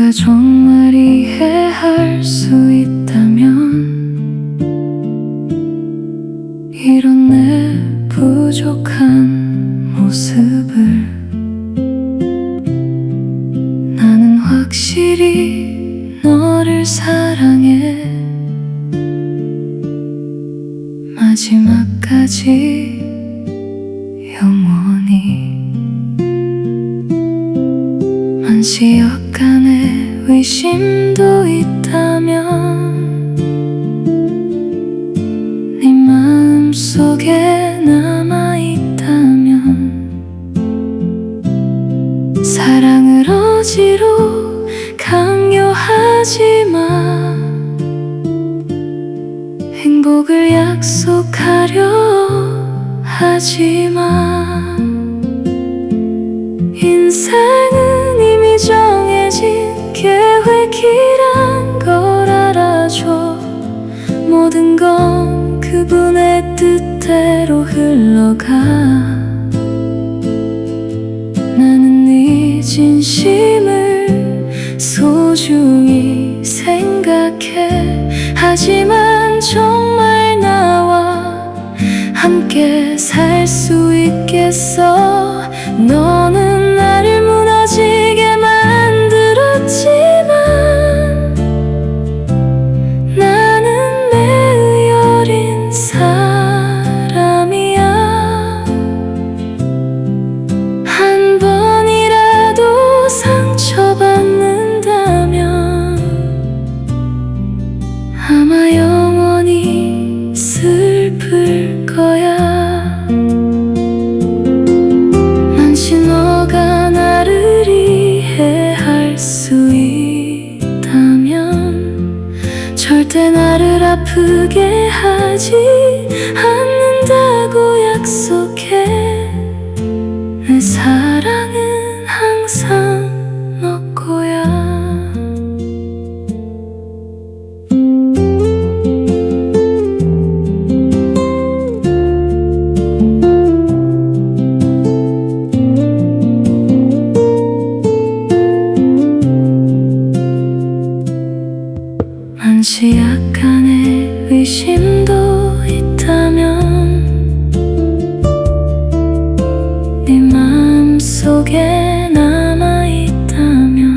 너가 정말 이해할 수 있다면 이런 내 부족한 모습을 나는 확실히 너를 사랑해 마지막까지 영원히 만시 약간의 의심도 있다면 네 마음속에 남아있다면 사랑을 어지로 강요하지 마. 행복을 약속하려 하지 마. 인생은 이미 정해진 계획이란 걸 알아줘. 모든 건 그분의 뜻대로 흘러가. 나는 네 진심을 소중히 생각해. 하지만 정말 나와 함께 살 수 있겠어? 너는 나를 무너지게 만들었지만 나는 매의 어린 사람이야. 한 번이라도 상처받는다면 아마 영원히 슬플 거야. 만시 너가 나를 이해할 수 있다면 절대 나를 아프게 하지 않는다고 약속해. 내 사랑은 항상 너 거야. 만시 약간의 의심도 있다면 네 마음속에 남아있다면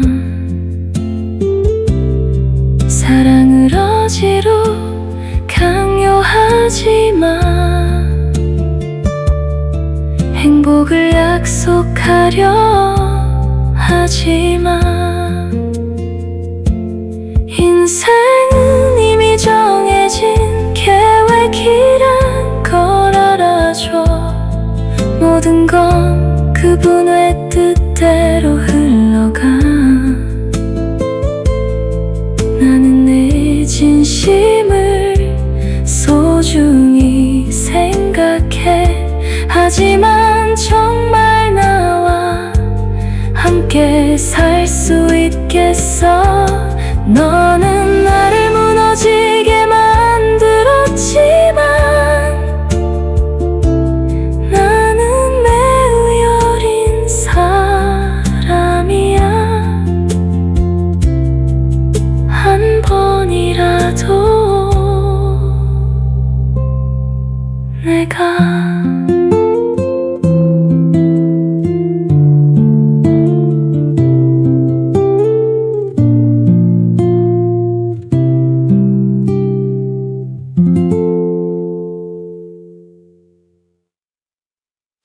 사랑을 어지로 강요하지 마. 행복을 약속하려 하지 마. 인생은 이미 정해진 계획이란 걸 알아줘. 모든 건 그분의 뜻대로 흘러가. 나는 내 진심을 소중히 생각해. 하지만 정말 나와 함께 살 수 있겠어? 너는 나를 무너지게 만들었지만 나는 매의 어린 사람이야. 한 번이라도 내가